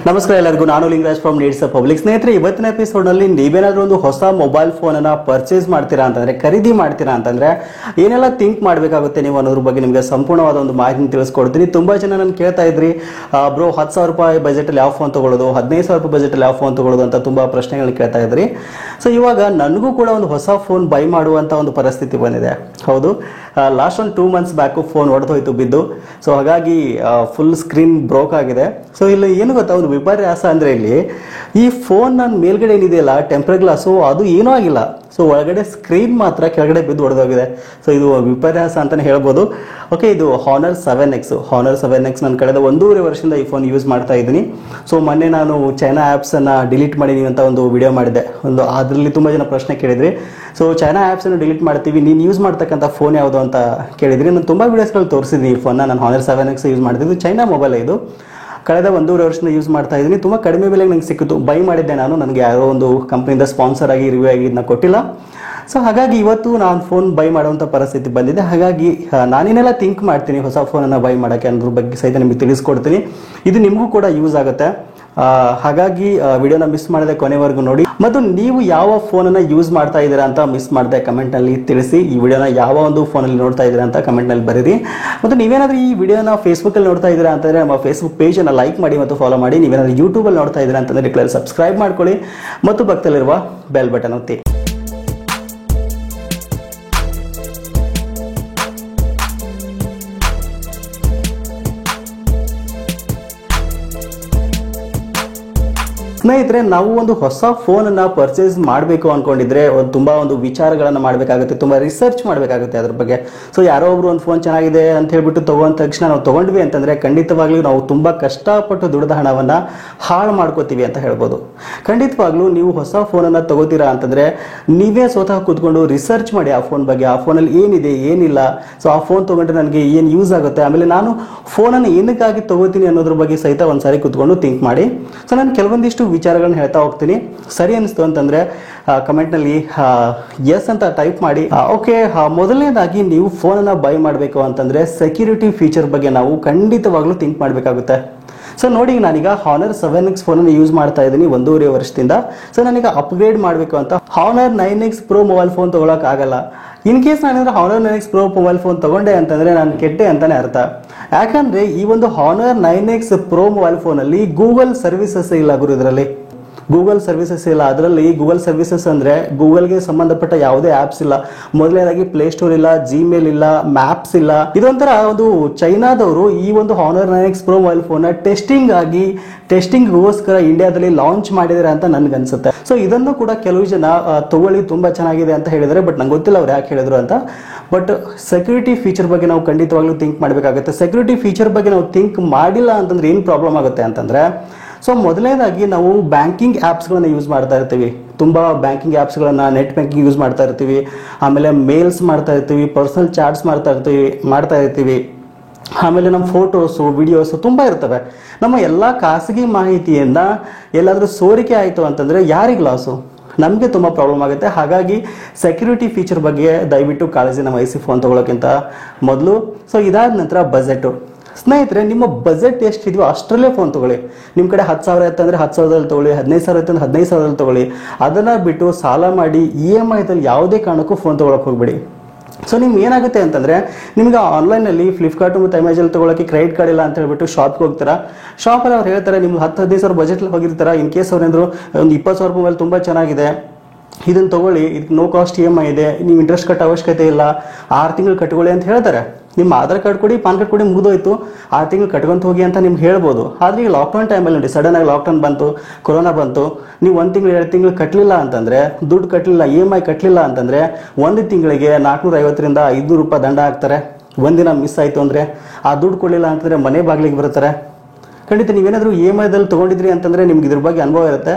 ನಮಸ್ಕಾರ ಎಲ್ಲರಿಗೂ, ನಾನು ಲಿಂಗರಾಜ್ ಫ್ರಮ್ ನೀಡ್ಸ್ ಪಬ್ಲಿಕ್. ಸ್ನೇಹಿತರೆ, ಇವತ್ತಿನ ಎಪಿಸೋಡ್ನಲ್ಲಿ ನೀವೇನಾದರೂ ಒಂದು ಹೊಸ ಮೊಬೈಲ್ ಫೋನನ್ನು ಪರ್ಚೇಸ್ ಮಾಡ್ತೀರಾ ಅಂತಂದರೆ, ಖರೀದಿ ಮಾಡ್ತೀರಾ ಅಂತಂದರೆ ಏನೆಲ್ಲ ಥಿಂಕ್ ಮಾಡಬೇಕಾಗುತ್ತೆ ನೀವು ಅನ್ನೋದ್ರ ಬಗ್ಗೆ ನಿಮಗೆ ಸಂಪೂರ್ಣವಾದ ಒಂದು ಮಾಹಿತಿ ತಿಳಿಸ್ಕೊಡ್ತೀನಿ. ತುಂಬ ಜನ ನಾನು ಕೇಳ್ತಾ ಇದ್ರಿ, ಬ್ರೋ 10,000 ರೂಪಾಯಿ ಬಜೆಟಲ್ಲಿ ಯಾವ ಫೋನ್ ತೊಗೊಳ್ಳೋದು, 15,000 ರೂಪಾಯಿ ಬಜೆಟಲ್ಲಿ ಯಾವ ಫೋನ್ ತೊಗೊಳ್ಳೋದು ಅಂತ ತುಂಬ ಪ್ರಶ್ನೆಗಳನ್ನ ಕೇಳ್ತಾ ಇದ್ರಿ. ಸೊ ಇವಾಗ ನನಗೂ ಕೂಡ ಒಂದು ಹೊಸ ಫೋನ್ ಬೈ ಮಾಡುವಂಥ ಒಂದು ಪರಿಸ್ಥಿತಿ ಬಂದಿದೆ. ಹೌದು, ಲಾಸ್ಟ್ ಒಂದು 2 months ಬ್ಯಾಕು ಫೋನ್ ಹೊಡೆದೋಯ್ತು ಬಿದ್ದು. ಸೊ ಹಾಗಾಗಿ ಫುಲ್ ಸ್ಕ್ರೀನ್ ಬ್ರೋಕ್ ಆಗಿದೆ. ಸೊ ಇಲ್ಲಿ ಏನು ಗೊತ್ತಾ, ಒಂದು ವಿಪರ್ಯಾಸ ಅಂದರೆ ಇಲ್ಲಿ ಈ ಫೋನ್ ನನ್ನ ಮೇಲ್ಗಡೆ ಏನಿದೆಯಲ್ಲ ಟೆಂಪರ್ ಗ್ಲಾಸು, ಅದು ಏನೂ ಆಗಿಲ್ಲ. ಸೊ ಒಳಗಡೆ ಸ್ಕ್ರೀನ್ ಮಾತ್ರ ಕೆಳಗಡೆ ಬಿದ್ದು ಹೊಡೆದೋಗಿದೆ. ಸೊ ಇದು ವಿಪರ್ಯಾಸ ಅಂತಲೇ ಹೇಳ್ಬೋದು. ಓಕೆ, ಇದು Honor 7X ನನ್ನ ಕಳೆದ 1.5 ವರ್ಷದಿಂದ ಈ ಫೋನ್ ಯೂಸ್ ಮಾಡ್ತಾ ಇದ್ದೀನಿ. ಸೊ ಮೊನ್ನೆ ನಾನು ಚೈನಾ ಆ್ಯಪ್ಸನ್ನು ಡಿಲೀಟ್ ಮಾಡಿದ್ದೀನಿ ಅಂತ ಒಂದು ವಿಡಿಯೋ ಮಾಡಿದ್ದೆ. ಅದರಲ್ಲಿ ತುಂಬ ಜನ ಪ್ರಶ್ನೆ ಕೇಳಿದ್ರಿ. ಸೊ ಚೈನಾ ಆ್ಯಪ್ಸನ್ನು ಡಿಲೀಟ್ ಮಾಡ್ತೀವಿ, ನೀನು ಯೂಸ್ ಮಾಡ್ತಕ್ಕಂಥ ಫೋನ್ ಯಾವುದು ಅಂತ ಕೇಳಿದ್ರಿ. ನಾನು ತುಂಬ ವೀಡಿಯೋಸ್ಗಳು ತೋರಿಸಿದ್ದೀನಿ ಈ ಫೋನ್ನ. ನಾನು Honor 7X ಯೂಸ್ ಮಾಡ್ತಿದ್ದು, ಚೈನಾ ಮೊಬೈಲ್ ಇದು. ಕಳೆದ 1.5 ವರ್ಷದಿಂದ ಯೂಸ್ ಮಾಡ್ತಾ ಇದ್ದೀನಿ. ತುಂಬ ಕಡಿಮೆ ಬೆಲೆಗೆ ನಂಗೆ ಸಿಕ್ಕಿತು. ಬೈ ಮಾಡಿದ್ದೆ ನಾನು, ನನಗೆ ಯಾರೋ ಒಂದು ಕಂಪ್ನಿಯಿಂದ ಸ್ಪಾನ್ಸರ್ ಆಗಿ ರಿವ್ಯೂ ಆಗಿ ಇದನ್ನ ಕೊಟ್ಟಿಲ್ಲ. ಸೊ ಹಾಗಾಗಿ ಇವತ್ತು ನಾನು ಫೋನ್ ಬೈ ಮಾಡುವಂಥ ಪರಿಸ್ಥಿತಿ ಬಂದಿದೆ. ಹಾಗಾಗಿ ನಾನೇನೆಲ್ಲ ಥಿಂಕ್ ಮಾಡ್ತೀನಿ ಹೊಸ ಫೋನನ್ನು ಬೈ ಮಾಡೋಕ್ಕೆ ಅನ್ನೋದ್ರ ಬಗ್ಗೆ ಸಹಿತ ನಿಮಗೆ ತಿಳಿಸ್ಕೊಡ್ತೀನಿ. ಇದು ನಿಮಗೂ ಕೂಡ ಯೂಸ್ ಆಗುತ್ತೆ. ಹಾಗಾಗಿ ವಿಡಿಯೋನ ಮಿಸ್ ಮಾಡದೆ ಕೊನೆವರೆಗೂ ನೋಡಿ. ಮತ್ತು ನೀವು ಯಾವ ಫೋನನ್ನು ಯೂಸ್ ಮಾಡ್ತಾ ಇದ್ದೀರಾ ಅಂತ ಮಿಸ್ ಮಾಡದೆ ಕಮೆಂಟ್ನಲ್ಲಿ ತಿಳಿಸಿ. ಈ ವಿಡಿಯೋನ ಯಾವ ಒಂದು ಫೋನಲ್ಲಿ ನೋಡ್ತಾ ಇದ್ದೀರಾ ಅಂತ ಕಮೆಂಟ್ನಲ್ಲಿ ಬರೀರಿ. ಮತ್ತು ನೀವೇನಾದರೂ ಈ ವಿಡಿಯೋನ ಫೇಸ್ಬುಕ್ಕಲ್ಲಿ ನೋಡ್ತಾ ಇದ್ದೀರಾ ಅಂತಂದರೆ ನಮ್ಮ ಫೇಸ್ಬುಕ್ ಪೇಜನ್ನು ಲೈಕ್ ಮಾಡಿ ಮತ್ತು ಫಾಲೋ ಮಾಡಿ. ನೀವೇನಾದರೂ ಯೂಟ್ಯೂಬಲ್ಲಿ ನೋಡ್ತಾ ಇದ್ದೀರಾ ಅಂತಂದರೆ ಸಬ್ಸ್ಕ್ರೈಬ್ ಮಾಡ್ಕೊಳ್ಳಿ ಮತ್ತು ಪಕ್ಕದಲ್ಲಿರುವ ಬೆಲ್ ಬಟನ್ ಒತ್ತಿ. ಸ್ನೇಹಿತರೆ, ನಾವು ಒಂದು ಹೊಸ ಫೋನನ್ನು ಪರ್ಚೇಸ್ ಮಾಡಬೇಕು ಅಂದ್ಕೊಂಡಿದ್ರೆ ತುಂಬ ಒಂದು ವಿಚಾರಗಳನ್ನು ಮಾಡಬೇಕಾಗುತ್ತೆ, ತುಂಬ ರಿಸರ್ಚ್ ಮಾಡಬೇಕಾಗುತ್ತೆ ಅದ್ರ ಬಗ್ಗೆ. ಸೊ ಯಾರೋ ಒಬ್ರು ಒಂದು ಫೋನ್ ಚೆನ್ನಾಗಿದೆ ಅಂತ ಹೇಳ್ಬಿಟ್ಟು ತೊಗೊಂಡ ತಕ್ಷಣ ನಾವು ತೊಗೊಂಡ್ವಿ ಅಂತಂದರೆ ಖಂಡಿತವಾಗ್ಲೂ ನಾವು ತುಂಬ ಕಷ್ಟಪಟ್ಟು ದುಡಿದ ಹಣವನ್ನು ಹಾಳು ಮಾಡ್ಕೋತೀವಿ ಅಂತ ಹೇಳ್ಬೋದು. ಖಂಡಿತವಾಗ್ಲೂ ನೀವು ಹೊಸ ಫೋನನ್ನು ತೊಗೋತೀರಾ ಅಂತಂದರೆ ನೀವೇ ಸ್ವತಃ ಕೂತ್ಕೊಂಡು ರಿಸರ್ಚ್ ಮಾಡಿ ಆ ಫೋನ್ ಬಗ್ಗೆ, ಆ ಫೋನಲ್ಲಿ ಏನಿದೆ ಏನಿಲ್ಲ, ಸೊ ಆ ಫೋನ್ ತೊಗೊಂಡ್ರೆ ನನಗೆ ಏನು ಯೂಸ್ ಆಗುತ್ತೆ, ಆಮೇಲೆ ನಾನು ಫೋನನ್ನು ಏನಕ್ಕಾಗಿ ತೊಗೋತೀನಿ ಅನ್ನೋದ್ರ ಬಗ್ಗೆ ಸಹಿತ ಒಂದು ಸಾರಿ ಕೂತ್ಕೊಂಡು ಥಿಂಕ್ ಮಾಡಿ. ಸೊ ನಾನು ಕೆಲವೊಂದಿಷ್ಟು ವಿಚಾರಗಳನ್ನ ಹೇಳ್ತಾ ಹೋಗ್ತೀನಿ. ಸರಿ ಅನಿಸ್ತು ಅಂತಂದ್ರೆ ಕಮೆಂಟ್ನಲ್ಲಿ ಎಸ್ ಅಂತ ಟೈಪ್ ಮಾಡಿ. ಓಕೆ, ಮೊದಲನೇದಾಗಿ ನೀವು ಫೋನನ್ನು ಬೈ ಮಾಡಬೇಕು ಅಂತಂದ್ರೆ ಸೆಕ್ಯೂರಿಟಿ ಫೀಚರ್ ಬಗ್ಗೆ ನಾವು ಖಂಡಿತವಾಗ್ಲೂ ಥಿಂಕ್ ಮಾಡಬೇಕಾಗುತ್ತೆ. ಸೊ ನೋಡಿ, ನಾನೀಗ Honor 7X ಫೋನನ್ನು ಯೂಸ್ ಮಾಡ್ತಾ ಇದ್ದೀನಿ 1.5 ವರ್ಷದಿಂದ. ಸೊ ನಾನೀಗ ಅಪ್ಗ್ರೇಡ್ ಮಾಡಬೇಕು ಅಂತ Honor 9X Pro mobile phone ತೊಗೊಳಕ್ ಆಗಲ್ಲ. ಇನ್ ಕೇಸ್ ನಾನೇನಾದ್ರೂ Honor 9X Pro mobile phone ತಗೊಂಡೆ ಅಂತಂದ್ರೆ ನಾನು ಕೆಟ್ಟೆ ಅಂತಾನೆ ಅರ್ಥ. ಯಾಕಂದ್ರೆ ಈ ಒಂದು Honor 9X Pro ಮೊಬೈಲ್ ಫೋನಲ್ಲಿ ಗೂಗಲ್ ಸರ್ವಿಸಸ್ ಇಲ್ಲ ಗುರು. ಇದರಲ್ಲಿ ಗೂಗಲ್ ಸರ್ವಿಸಸ್ ಇಲ್ಲ. ಅದರಲ್ಲಿ ಗೂಗಲ್ ಸರ್ವಿಸಸ್ ಅಂದರೆ ಗೂಗಲ್ಗೆ ಸಂಬಂಧಪಟ್ಟ ಯಾವುದೇ ಆ್ಯಪ್ಸ್ ಇಲ್ಲ. ಮೊದಲನೇದಾಗಿ ಪ್ಲೇಸ್ಟೋರ್ ಇಲ್ಲ, ಜಿಮೇಲ್ ಇಲ್ಲ, ಮ್ಯಾಪ್ಸ್ ಇಲ್ಲ. ಇದೊಂಥರ ಒಂದು ಚೈನಾದವರು ಈ ಒಂದು Honor 9X Pro ಮೊಬೈಲ್ ಫೋನ್ನ ಟೆಸ್ಟಿಂಗ್ಗೋಸ್ಕರ ಇಂಡಿಯಾದಲ್ಲಿ ಲಾಂಚ್ ಮಾಡಿದ್ದಾರೆ ಅಂತ ನನ್ಗನ್ಸುತ್ತೆ. ಸೊ ಇದನ್ನು ಕೂಡ ಕೆಲವು ಜನ ತಗೊಳ್ಳಿ ತುಂಬ ಚೆನ್ನಾಗಿದೆ ಅಂತ ಹೇಳಿದರೆ, ಬಟ್ ನಂಗೆ ಗೊತ್ತಿಲ್ಲ ಅವ್ರು ಯಾಕೆ ಹೇಳಿದ್ರು ಅಂತ. ಬಟ್ ಸೆಕ್ಯೂರಿಟಿ ಫೀಚರ್ ಬಗ್ಗೆ ನಾವು ಖಂಡಿತವಾಗ್ಲೂ ಥಿಂಕ್ ಮಾಡಬೇಕಾಗುತ್ತೆ. ಸೆಕ್ಯೂರಿಟಿ ಫೀಚರ್ ಬಗ್ಗೆ ನಾವು ಥಿಂಕ್ ಮಾಡಿಲ್ಲ ಅಂತಂದ್ರೆ ಏನು ಪ್ರಾಬ್ಲಮ್ ಆಗುತ್ತೆ ಅಂತಂದರೆ, ಸೊ ಮೊದಲನೇದಾಗಿ ನಾವು ಬ್ಯಾಂಕಿಂಗ್ ಆ್ಯಪ್ಸ್ಗಳನ್ನು ಯೂಸ್ ಮಾಡ್ತಾ ಇರ್ತೀವಿ. ತುಂಬ ಬ್ಯಾಂಕಿಂಗ್ ಆ್ಯಪ್ಸ್ಗಳನ್ನು, ನೆಟ್ ಬ್ಯಾಂಕಿಂಗ್ ಯೂಸ್ ಮಾಡ್ತಾ ಇರ್ತೀವಿ, ಆಮೇಲೆ ಮೇಲ್ಸ್ ಮಾಡ್ತಾ ಇರ್ತೀವಿ, ಪರ್ಸನಲ್ ಚಾಟ್ಸ್ ಮಾಡ್ತಾ ಇರ್ತೀವಿ, ಆಮೇಲೆ ನಮ್ಮ ಫೋಟೋಸು, ವಿಡಿಯೋಸು ತುಂಬ ಇರ್ತವೆ. ನಮ್ಮ ಎಲ್ಲ ಖಾಸಗಿ ಮಾಹಿತಿಯನ್ನು ಎಲ್ಲಾದರೂ ಸೋರಿಕೆ ಆಯಿತು ಅಂತಂದರೆ ಯಾರಿಗೆ ಲಾಸು? ನಮಗೆ ತುಂಬ ಪ್ರಾಬ್ಲಮ್ ಆಗುತ್ತೆ. ಹಾಗಾಗಿ ಸೆಕ್ಯೂರಿಟಿ ಫೀಚರ್ ಬಗ್ಗೆ ದಯವಿಟ್ಟು ಕಾಳಜಿನ ವಹಿಸಿ ಫೋನ್ ತೊಗೊಳೋಕ್ಕಿಂತ ಮೊದಲು. ಸೊ ಇದಾದ ನಂತರ ಬಜೆಟು. ಸ್ನೇಹಿತರೆ, ನಿಮ್ಮ ಬಜೆಟ್ ಎಷ್ಟಿದೆಯೋ ಅಷ್ಟರಲ್ಲೇ ಫೋನ್ ತೊಗೊಳ್ಳಿ. ನಿಮ್ಮ ಕಡೆ 10,000 ಇತ್ತಂದರೆ 10,000ದಲ್ಲಿ ತೊಗೊಳ್ಳಿ, 15,000 ಇತ್ತಂದ್ರೆ 15,000ದಲ್ಲಿ ತೊಗೊಳ್ಳಿ. ಅದನ್ನು ಬಿಟ್ಟು ಸಾಲ ಮಾಡಿ EMI ದಲ್ಲಿ ಯಾವುದೇ ಕಾರಣಕ್ಕೂ ಫೋನ್ ತೊಗೊಳಕ್ಕೆ ಹೋಗ್ಬೇಡಿ. ಸೊ ನಿಮ್ಗೆ ಏನಾಗುತ್ತೆ ಅಂತಂದರೆ, ನಿಮ್ಗೆ ಆನ್ಲೈನಲ್ಲಿ ಫ್ಲಿಪ್ಕಾರ್ಟು ಮತ್ತು ಅಮೆಜಾನ್ ತೊಗೊಳಕ್ಕೆ ಕ್ರೆಡಿಟ್ ಕಾರ್ಡ್ ಇಲ್ಲ ಅಂತ ಹೇಳ್ಬಿಟ್ಟು ಶಾಪ್ಗೆ ಹೋಗ್ತಾರೆ. ಶಾಪಲ್ಲಿ ಅವ್ರು ಹೇಳ್ತಾರೆ ನಿಮ್ಗೆ 10-15 ಸಾವಿರ ಬಜೆಟ್ಲಿ ಹೋಗಿರ್ತಾರೆ. ಇನ್ ಕೇಸ್ ಅವ್ರೇಂದ್ರು ಒಂದು 20,000 ರೂಪಾಯಿ ಮೇಲೆ ತುಂಬ ಚೆನ್ನಾಗಿದೆ, ಇದನ್ನು ತೊಗೊಳ್ಳಿ, ಇದಕ್ಕೆ ನೋ ಕಾಸ್ಟ್ EMI ಇದೆ, ನೀವು ಇಂಟ್ರೆಸ್ಟ್ ಕಟ್ಟೋ ಅವಶ್ಯಕತೆ ಇಲ್ಲ, 6 ತಿಂಗಳು ಕಟ್ಕೊಳ್ಳಿ ಅಂತ ಹೇಳ್ತಾರೆ. ನಿಮ್ಮ ಆಧಾರ್ ಕಾರ್ಡ್ ಕೊಡಿ, ಪಾನ್ ಕಾರ್ಡ್ ಕೊಡಿ, ಮುಗಿದೋಯ್ತು, 6 ತಿಂಗಳು ಕಟ್ಕೊಂತ ಹೋಗಿ ಅಂತ ನಿಮ್ಗೆ ಹೇಳ್ಬೋದು. ಆದರೆ ಈಗ ಲಾಕ್ಡೌನ್ ಟೈಮಲ್ಲಿ ನೋಡಿ, ಸಡನ್ನಾಗಿ ಲಾಕ್ಡೌನ್ ಬಂತು, ಕೊರೋನಾ ಬಂತು, ನೀವು 1 ತಿಂಗಳು 2 ತಿಂಗಳು ಕಟ್ಟಲಿಲ್ಲ ಅಂತಂದರೆ, ದುಡ್ಡು ಕಟ್ಟಲಿಲ್ಲ, EMI ಕಟ್ಟಲಿಲ್ಲ ಅಂತಂದರೆ 1 ತಿಂಗಳಿಗೆ 450ರಿಂದ 500 ರೂಪಾಯಿ ದಂಡ ಹಾಕ್ತಾರೆ. ಒಂದಿನ ಮಿಸ್ ಆಯಿತು ಅಂದರೆ, ಆ ದುಡ್ಡು ಕೊಡಲಿಲ್ಲ ಅಂತಂದರೆ ಮನೆ ಬಾಗಿಲಿಗೆ ಬರ್ತಾರೆ. ಖಂಡಿತ ನೀವೇನಾದರೂ EMI ದಲ್ಲಿ ತೊಗೊಂಡಿದ್ರಿ ಅಂತಂದರೆ ನಿಮ್ಗೆ ಇದ್ರ ಬಗ್ಗೆ ಅನುಭವ ಇರುತ್ತೆ.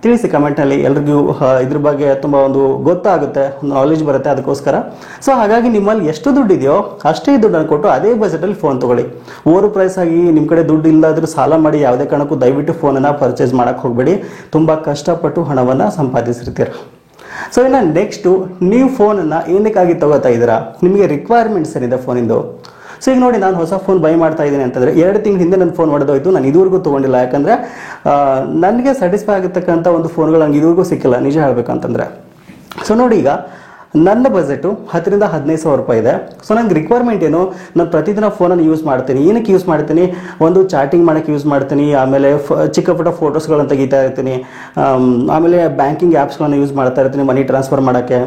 ತಿಳಿಸಿ ಕಮೆಂಟ್ನಲ್ಲಿ. ಎಲ್ರಿಗೂ ಇದ್ರ ಬಗ್ಗೆ ತುಂಬ ಒಂದು ಗೊತ್ತಾಗುತ್ತೆ, ನಾಲೆಜ್ ಬರುತ್ತೆ ಅದಕ್ಕೋಸ್ಕರ. ಸೊ ಹಾಗಾಗಿ ನಿಮ್ಮಲ್ಲಿ ಎಷ್ಟು ದುಡ್ಡು ಇದೆಯೋ ಅಷ್ಟೇ ದುಡ್ಡನ್ನು ಕೊಟ್ಟು ಅದೇ ಬಜೆಟಲ್ಲಿ ಫೋನ್ ತೊಗೊಳ್ಳಿ. ಓವರ್ ಪ್ರೈಸ್ ಆಗಿ ನಿಮ್ಮ ಕಡೆ ದುಡ್ಡು ಇಲ್ಲದಾದ್ರೂ ಸಾಲ ಮಾಡಿ ಯಾವುದೇ ಕಾರಣಕ್ಕೂ ದಯವಿಟ್ಟು ಫೋನನ್ನು ಪರ್ಚೇಸ್ ಮಾಡೋಕ್ಕೆ ಹೋಗಬೇಡಿ. ತುಂಬ ಕಷ್ಟಪಟ್ಟು ಹಣವನ್ನು ಸಂಪಾದಿಸಿರ್ತೀರ. ಸೊ ಇನ್ನು ನೆಕ್ಸ್ಟು, ನೀವು ಫೋನನ್ನು ಏನಕ್ಕಾಗಿ ತಗೋತಾ ಇದ್ದೀರಾ, ನಿಮಗೆ ರಿಕ್ವೈರ್ಮೆಂಟ್ಸ್ ಏನಿದೆ ಫೋನಿಂದು. ಸೊ ಈಗ ನೋಡಿ ನಾನು ಹೊಸ ಫೋನ್ ಬೈ ಮಾಡ್ತಾ ಇದ್ದೀನಿ ಅಂತಂದರೆ 2 ತಿಂಗಳ ಹಿಂದೆ ನನ್ನ ಫೋನ್ ಹೊಡೆದೋಯ್ತು, ನಾನು ಇದುವರೆಗೂ ತೊಗೊಂಡಿಲ್ಲ. ಯಾಕಂದರೆ ನನಗೆ ಸ್ಯಾಟಿಸ್ಫೈ ಆಗಿರ್ತಕ್ಕಂಥ ಒಂದು ಫೋನ್ಗಳು ನನಗೆ ಇದುವರೆಗೂ ಸಿಕ್ಕಿಲ್ಲ ನಿಜ ಹೇಳಬೇಕಂತಂದರೆ. ಸೊ ನೋಡಿ, ಈಗ ನನ್ನ ಬಜೆಟು 10,000 ರಿಂದ 15,000 ರೂಪಾಯಿ ಇದೆ. ಸೊ ನನಗೆ ರಿಕ್ವೈರ್ಮೆಂಟ್ ಏನು, ನಾನು ಪ್ರತಿದಿನ ಫೋನನ್ನು ಯೂಸ್ ಮಾಡ್ತೀನಿ. ಏನಕ್ಕೆ ಯೂಸ್ ಮಾಡ್ತೀನಿ, ಒಂದು ಚಾಟಿಂಗ್ ಮಾಡೋಕ್ಕೆ ಯೂಸ್ ಮಾಡ್ತೀನಿ, ಆಮೇಲೆ ಚಿಕ್ಕ ಪುಟ್ಟ ಫೋಟೋಸ್ಗಳನ್ನು ತೆಗಿತಾ ಇರ್ತೀನಿ, ಆಮೇಲೆ ಬ್ಯಾಂಕಿಂಗ್ ಆ್ಯಪ್ಸ್ಗಳನ್ನು ಯೂಸ್ ಮಾಡ್ತಾ ಇರ್ತೀನಿ, ಮನಿ ಟ್ರಾನ್ಸ್ಫರ್ ಮಾಡೋಕ್ಕೆ,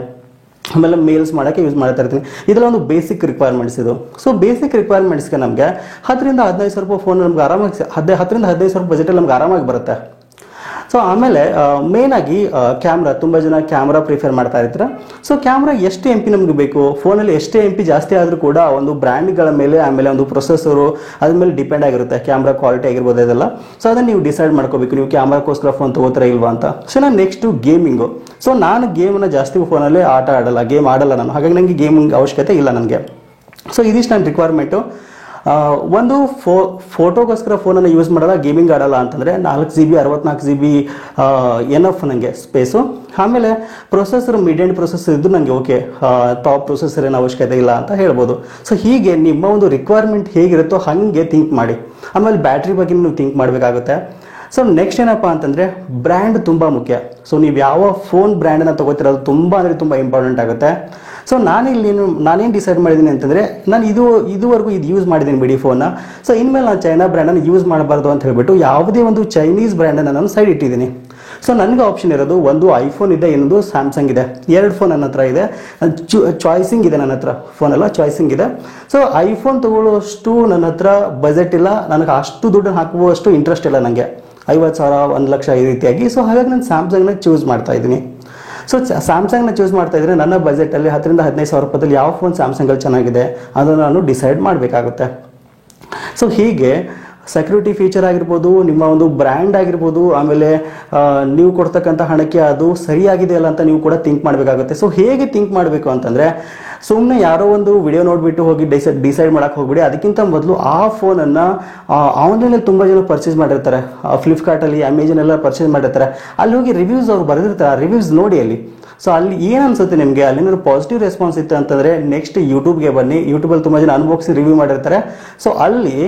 ಆಮೇಲೆ ಮೇಲ್ಸ್ ಮಾಡೋಕ್ಕೆ ಯೂಸ್ ಮಾಡ್ತಾ ಇರ್ತೀನಿ. ಇದೆಲ್ಲ ಒಂದು ಬೇಸಿಕ್ ರಿಕ್ವೈರ್ಮೆಂಟ್ಸ್ ಇದು. ಸೊ ಬೇಸಿಕ್ ರಿಕ್ವೈರ್ಮೆಂಟ್ಸ್ಗೆ ನಮಗೆ 10,000 ರಿಂದ 15,000 ರೂಪಾಯಿ ಫೋನ್ ನಮ್ಗೆ ಆರಾಮಾಗಿ 10,000 ರಿಂದ 15,000 ರೂಪಾಯಿ ಬಜೆಟಲ್ಲಿ ನಮ್ಗೆ ಆರಾಮಾಗಿ ಬರುತ್ತೆ. ಸೊ ಆಮೇಲೆ ಮೇಯ್ನಾಗಿ ಕ್ಯಾಮ್ರಾ, ತುಂಬ ಜನ ಕ್ಯಾಮ್ರಾ ಪ್ರಿಫರ್ ಮಾಡ್ತಾ ಇರ್ತೀರ. ಸೊ ಕ್ಯಾಮ್ರಾ ಎಷ್ಟು MP ನಮಗೆ ಬೇಕು, ಫೋನಲ್ಲಿ ಎಷ್ಟೇ MP ಜಾಸ್ತಿ ಆದರೂ ಕೂಡ ಒಂದು ಬ್ರ್ಯಾಂಡ್ಗಳ ಮೇಲೆ, ಆಮೇಲೆ ಒಂದು ಪ್ರೊಸೆಸರು ಅದ್ರ ಮೇಲೆ ಡಿಪೆಂಡ್ ಆಗಿರುತ್ತೆ, ಕ್ಯಾಮ್ರಾ ಕ್ವಾಲಿಟಿ ಆಗಿರ್ಬೋದು ಅದೆಲ್ಲ. ಸೊ ಅದನ್ನು ನೀವು ಡಿಸೈಡ್ ಮಾಡ್ಕೋಬೇಕು, ನೀವು ಕ್ಯಾಮ್ರಾಕ್ಕೋಸ್ಕರ ಫೋನ್ ತೊಗೋತೀರಾ ಇಲ್ವಾ ಅಂತ. ಸೊ ನಾನು ನೆಕ್ಸ್ಟು ಗೇಮಿಂಗು. ಸೊ ನಾನು ಗೇಮನ್ನು ಜಾಸ್ತಿ ಫೋನಲ್ಲಿ ಆಟ ಆಡಲ್ಲ, ಗೇಮ್ ಆಡಲ್ಲ ನಾನು, ಹಾಗಾಗಿ ನನಗೆ ಗೇಮಿಂಗ್ ಅವಶ್ಯಕತೆ ಇಲ್ಲ ನನಗೆ. ಸೊ ಇದಿಷ್ಟು ನನ್ನ ರಿಕ್ವೈರ್ಮೆಂಟು. ಒಂದು ಫೋಟೋಗೋಸ್ಕರ ಫೋನನ್ನು ಯೂಸ್ ಮಾಡಲ್ಲ, ಗೇಮಿಂಗ್ ಆಡಲ್ಲ ಅಂತಂದರೆ 4GB 64GB ಎನಫ್ ನನಗೆ ಸ್ಪೇಸು. ಆಮೇಲೆ ಪ್ರೊಸೆಸರ್ ಮಿಡ್ ಎಂಡ್ ಪ್ರೊಸೆಸರ್ ಇದ್ದು ನನಗೆ ಓಕೆ, ಟಾಪ್ ಪ್ರೊಸೆಸರ್ ಏನು ಅವಶ್ಯಕತೆ ಇಲ್ಲ ಅಂತ ಹೇಳ್ಬೋದು. ಸೊ ಹೀಗೆ ನಿಮ್ಮ ಒಂದು ರಿಕ್ವೈರ್ಮೆಂಟ್ ಹೇಗಿರುತ್ತೋ ಹಾಗೆ ಥಿಂಕ್ ಮಾಡಿ. ಆಮೇಲೆ ಬ್ಯಾಟ್ರಿ ಬಗ್ಗೆ ನೀವು ಥಿಂಕ್ ಮಾಡಬೇಕಾಗುತ್ತೆ. ಸೊ ನೆಕ್ಸ್ಟ್ ಏನಪ್ಪ ಅಂತಂದರೆ ಬ್ರ್ಯಾಂಡ್ ತುಂಬ ಮುಖ್ಯ. ಸೊ ನೀವು ಯಾವ ಫೋನ್ ಬ್ರ್ಯಾಂಡನ್ನು ತೊಗೋತಿರೋದು ತುಂಬ ಅಂದರೆ ತುಂಬ ಇಂಪಾರ್ಟೆಂಟ್ ಆಗುತ್ತೆ. ಸೊ ನಾನೇನು ಡಿಸೈಡ್ ಮಾಡಿದ್ದೀನಿ ಅಂತಂದರೆ, ನಾನು ಇದುವರೆಗೂ ಇದು ಯೂಸ್ ಮಾಡಿದ್ದೀನಿ ಬಿಡಿ ಫೋನ್ನ. ಸೊ ಇನ್ಮೇಲೆ ನಾನು ಚೈನಾ ಬ್ರ್ಯಾಂಡನ್ನು ಯೂಸ್ ಮಾಡಬಾರ್ದು ಅಂತ ಹೇಳ್ಬಿಟ್ಟು ಯಾವುದೇ ಒಂದು ಚೈನೀಸ್ ಬ್ರ್ಯಾಂಡನ್ನು ನಾನು ಸೈಡ್ ಇಟ್ಟಿದ್ದೀನಿ. ಸೊ ನನಗೆ ಆಪ್ಷನ್ ಇರೋದು ಒಂದು ಐಫೋನ್ ಇದೆ, ಇನ್ನೊಂದು ಸ್ಯಾಮ್ಸಂಗ್ ಇದೆ. 2 ಫೋನ್ ನನ್ನ ಹತ್ರ ಇದೆ, ಚಾಯ್ಸಿಂಗ್ ಇದೆ ನನ್ನ ಹತ್ರ, ಫೋನೆಲ್ಲ ಚಾಯ್ಸಿಂಗ್ ಇದೆ. ಸೊ ಐಫೋನ್ ತೊಗೊಳ್ಳೋಷ್ಟು ನನ್ನ ಹತ್ರ ಬಜೆಟ್ ಇಲ್ಲ, ನನಗೆ ಅಷ್ಟು ದುಡ್ಡು ಹಾಕುವಷ್ಟು ಇಂಟ್ರೆಸ್ಟ್ ಇಲ್ಲ ನನಗೆ, 50,000 1 ಲಕ್ಷ ಈ ರೀತಿಯಾಗಿ. ಸೊ ಹಾಗಾಗಿ ನಾನು ಸ್ಯಾಮ್ಸಂಗ್ನ ಚೂಸ್ ಮಾಡ್ತಾ ಇದ್ದೀನಿ. ಸೊ ಸ್ಯಾಮ್ಸಂಗ್ನ ಚೂಸ್ ಮಾಡ್ತಾ ಇದ್ರೆ ನನ್ನ ಬಜೆಟಲ್ಲಿ 10,000 ರಿಂದ 15,000 ರೂಪಾಯಲ್ಲಿ ಯಾವ ಫೋನ್ ಸ್ಯಾಮ್ಸಂಗಲ್ಲಿ ಚೆನ್ನಾಗಿದೆ ಅದನ್ನು ನಾನು ಡಿಸೈಡ್ ಮಾಡಬೇಕಾಗುತ್ತೆ. ಸೊ ಹೀಗೆ ಸೆಕ್ಯೂರಿಟಿ ಫೀಚರ್ ಆಗಿರ್ಬೋದು, ನಿಮ್ಮ ಒಂದು ಬ್ರ್ಯಾಂಡ್ ಆಗಿರ್ಬೋದು, ಆಮೇಲೆ ನೀವು ಕೊಡ್ತಕ್ಕಂಥ ಹಣಕ್ಕೆ ಅದು ಸರಿಯಾಗಿದೆ ಅಲ್ಲ ಅಂತ ನೀವು ಕೂಡ ಥಿಂಕ್ ಮಾಡಬೇಕಾಗುತ್ತೆ. ಸೊ ಹೇಗೆ ಥಿಂಕ್ ಮಾಡಬೇಕು ಅಂತಂದರೆ, ಸುಮ್ಮನೆ ಯಾರೋ ಒಂದು ವಿಡಿಯೋ ನೋಡಿಬಿಟ್ಟು ಹೋಗಿ ಡಿಸೈಡ್ ಮಾಡೋಕ್ಕೆ ಹೋಗ್ಬಿಡಿ. ಅದಕ್ಕಿಂತ ಮೊದಲು ಆ ಫೋನನ್ನು ಆನ್ಲೈನಲ್ಲಿ ತುಂಬ ಜನ ಪರ್ಚೇಸ್ ಮಾಡಿರ್ತಾರೆ, ಫ್ಲಿಪ್ಕಾರ್ಟಲ್ಲಿ, ಅಮೆಜಾನ್ ಎಲ್ಲ ಪರ್ಚೇಸ್ ಮಾಡಿರ್ತಾರೆ. ಅಲ್ಲಿ ಹೋಗಿ ರಿವ್ಯೂಸ್ ಅವ್ರು ಬರೆದಿರ್ತಾರೆ, ಆ ರಿವ್ಯೂಸ್ ನೋಡಿ ಅಲ್ಲಿ. ಸೊ ಅಲ್ಲಿ ಏನು ಅನ್ಸುತ್ತೆ ನಿಮಗೆ, ಅಲ್ಲಿನ ಪಾಸಿಟಿವ್ ರೆಸ್ಪಾನ್ಸ್ ಇತ್ತು ಅಂತಂದರೆ ನೆಕ್ಸ್ಟ್ ಯೂಟ್ಯೂಬ್ಗೆ ಬನ್ನಿ. ಯೂಟ್ಯೂಬಲ್ಲಿ ತುಂಬ ಜನ ಅನ್ಬಾಕ್ಸಿಂಗ್ ರಿವ್ಯೂ ಮಾಡಿರ್ತಾರೆ. ಸೊ ಅಲ್ಲಿ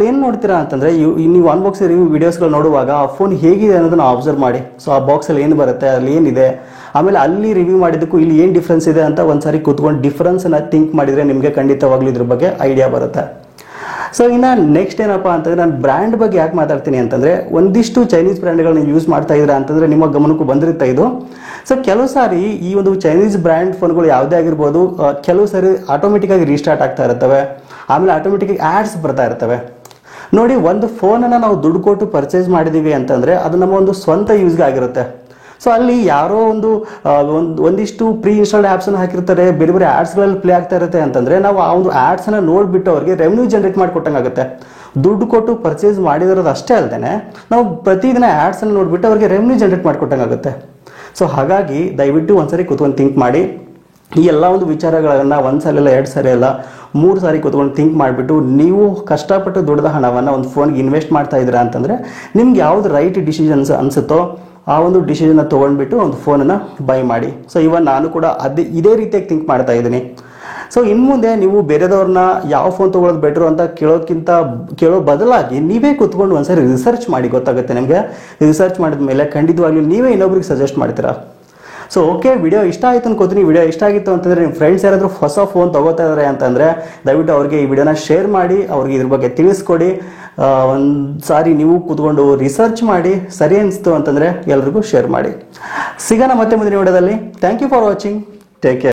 ಏನು ನೋಡ್ತೀರಾ ಅಂತಂದರೆ, ನೀವು ಅನ್ಬಾಕ್ಸಿಂಗ್ ರಿವ್ಯೂ ವೀಡಿಯೋಸ್ಗಳು ನೋಡುವಾಗ ಆ ಫೋನ್ ಹೇಗಿದೆ ಅನ್ನೋದನ್ನ ಅಬ್ಸರ್ವ್ ಮಾಡಿ. ಸೊ ಆ ಬಾಕ್ಸಲ್ಲಿ ಏನು ಬರುತ್ತೆ, ಅಲ್ಲಿ ಏನಿದೆ, ಆಮೇಲೆ ಅಲ್ಲಿ ರಿವ್ಯೂ ಮಾಡಿದ್ದಕ್ಕೂ ಇಲ್ಲಿ ಏನು ಡಿಫ್ರೆನ್ಸ್ ಇದೆ ಅಂತ ಒಂದ್ಸಾರಿ ಕೂತ್ಕೊಂಡು ಡಿಫ್ರೆನ್ಸನ್ನು ಥಿಂಕ್ ಮಾಡಿದರೆ ನಿಮಗೆ ಖಂಡಿತವಾಗ್ಲೂ ಇದ್ರ ಬಗ್ಗೆ ಐಡಿಯಾ ಬರುತ್ತೆ. ಸೊ ಇನ್ನು ನೆಕ್ಸ್ಟ್ ಏನಪ್ಪ ಅಂತಂದರೆ, ನಾನು ಬ್ರ್ಯಾಂಡ್ ಬಗ್ಗೆ ಯಾಕೆ ಮಾತಾಡ್ತೀನಿ ಅಂತಂದರೆ, ಒಂದಿಷ್ಟು ಚೈನೀಸ್ ಬ್ರ್ಯಾಂಡ್ಗಳನ್ನ ಯೂಸ್ ಮಾಡ್ತಾ ಇದ್ದೀರಾ ಅಂತಂದರೆ ನಿಮ್ಮ ಗಮನಕ್ಕೂ ಬಂದಿರುತ್ತೆ ಇದು. ಸೊ ಕೆಲವು ಸಾರಿ ಈ ಒಂದು ಚೈನೀಸ್ ಬ್ರ್ಯಾಂಡ್ ಫೋನ್ಗಳು ಯಾವುದೇ ಆಗಿರ್ಬೋದು, ಕೆಲವು ಸಾರಿ ಆಟೋಮೆಟಿಕ್ಕಾಗಿ ರೀಸ್ಟಾರ್ಟ್ ಆಗ್ತಾ ಇರ್ತವೆ, ಆಮೇಲೆ ಆಟೋಮೆಟಿಕ್ಕಾಗಿ ಆ್ಯಡ್ಸ್ ಬರ್ತಾ ಇರ್ತವೆ. ನೋಡಿ, ಒಂದು ಫೋನನ್ನು ನಾವು ದುಡ್ಡು ಕೊಟ್ಟು ಪರ್ಚೇಸ್ ಮಾಡಿದ್ದೀವಿ ಅಂತಂದರೆ ಅದು ನಮ್ಮ ಒಂದು ಸ್ವಂತ ಯೂಸ್ಗೆ ಆಗಿರುತ್ತೆ. ಸೊ ಅಲ್ಲಿ ಯಾರೋ ಒಂದಿಷ್ಟು ಪ್ರೀ ಇನ್ಸ್ಟಾಲ್ಡ್ ಆ್ಯಪ್ಸನ್ನು ಹಾಕಿರ್ತಾರೆ, ಬೇರೆ ಬೇರೆ ಆ್ಯಡ್ಸ್ಗಳಲ್ಲಿ ಪ್ಲೇ ಆಗ್ತಾ ಇರುತ್ತೆ ಅಂತಂದರೆ ನಾವು ಆ ಒಂದು ಆ್ಯಡ್ಸನ್ನು ನೋಡಿಬಿಟ್ಟು ಅವ್ರಿಗೆ ರೆವೆನ್ಯೂ ಜನರೇಟ್ ಮಾಡಿಕೊಟ್ಟಂಗಾಗುತ್ತೆ. ದುಡ್ಡು ಕೊಟ್ಟು ಪರ್ಚೇಸ್ ಮಾಡಿದಿರೋದು ಅಷ್ಟೇ ಅಲ್ಲದೆ ನಾವು ಪ್ರತಿದಿನ ಆ್ಯಡ್ಸನ್ನು ನೋಡಿಬಿಟ್ಟು ಅವ್ರಿಗೆ ರೆವೆನ್ಯೂ ಜನರೇಟ್ ಮಾಡಿಕೊಟ್ಟಂಗಾಗುತ್ತೆ. ಸೊ ಹಾಗಾಗಿ ದಯವಿಟ್ಟು ಒಂದ್ಸರಿ ಕೂತ್ಕೊಂಡು ಥಿಂಕ್ ಮಾಡಿ. ಈ ಎಲ್ಲ ಒಂದು ವಿಚಾರಗಳನ್ನು 1 ಸಾರಿ ಅಲ್ಲ, 2 ಸಾರಿ ಅಲ್ಲ, 3 ಸಾರಿ ಕೂತ್ಕೊಂಡು ಥಿಂಕ್ ಮಾಡಿಬಿಟ್ಟು ನೀವು ಕಷ್ಟಪಟ್ಟು ದುಡ್ದ ಹಣವನ್ನು ಒಂದು ಫೋನ್ಗೆ ಇನ್ವೆಸ್ಟ್ ಮಾಡ್ತಾ ಇದ್ದೀರಾ ಅಂತಂದರೆ ನಿಮ್ಗೆ ಯಾವ್ದು ರೈಟ್ ಡಿಸಿಷನ್ಸ್ ಅನಿಸುತ್ತೋ ಆ ಒಂದು ಡಿಸಿಷನ್ನ ತೊಗೊಂಡ್ಬಿಟ್ಟು ಒಂದು ಫೋನನ್ನು ಬೈ ಮಾಡಿ. ಸೊ ಇವನ್ ನಾನು ಕೂಡ ಇದೇ ರೀತಿಯಾಗಿ ಥಿಂಕ್ ಮಾಡ್ತಾ ಇದ್ದೀನಿ. ಸೊ ಇನ್ನು ಮುಂದೆ ನೀವು ಬೇರೆದವ್ರನ್ನ ಯಾವ ಫೋನ್ ತೊಗೊಳೋದು ಬೆಟ್ರು ಅಂತ ಕೇಳೋ ಬದಲಾಗಿ ನೀವೇ ಕೂತ್ಕೊಂಡು ಒಂದ್ಸರಿ ರಿಸರ್ಚ್ ಮಾಡಿ, ಗೊತ್ತಾಗುತ್ತೆ ನಿಮಗೆ. ರಿಸರ್ಚ್ ಮಾಡಿದ ಮೇಲೆ ಖಂಡಿತವಾಗ್ಲೂ ನೀವೇ ಇನ್ನೊಬ್ರಿಗೆ ಸಜೆಸ್ಟ್ ಮಾಡ್ತೀರಾ. ಸೊ ಓಕೆ, ವಿಡಿಯೋ ಇಷ್ಟ ಆಯಿತು ಅನ್ಕೋತೀನಿ. ವಿಡಿಯೋ ಇಷ್ಟ ಆಗಿತ್ತು ಅಂತಂದರೆ ನಿಮ್ಮ ಫ್ರೆಂಡ್ಸ್ ಯಾರಾದರೂ ಹೊಸ ಫೋನ್ ತೊಗೋತಾ ಇದ್ದಾರೆ ಅಂತಂದರೆ ದಯವಿಟ್ಟು ಅವ್ರಿಗೆ ಈ ವಿಡಿಯೋನ ಶೇರ್ ಮಾಡಿ, ಅವ್ರಿಗೆ ಇದ್ರ ಬಗ್ಗೆ ತಿಳಿಸ್ಕೊಡಿ. ಒಂದು ಸಾರಿ ನೀವು ಕೂತ್ಕೊಂಡು ರಿಸರ್ಚ್ ಮಾಡಿ, ಸರಿ ಅನಿಸ್ತು ಅಂತಂದರೆ ಎಲ್ರಿಗೂ ಶೇರ್ ಮಾಡಿ. ಸಿಗೋಣ ಮತ್ತೆ ಮುಂದಿನ ವಿಡಿಯೋದಲ್ಲಿ. Thank you for watching. Take care.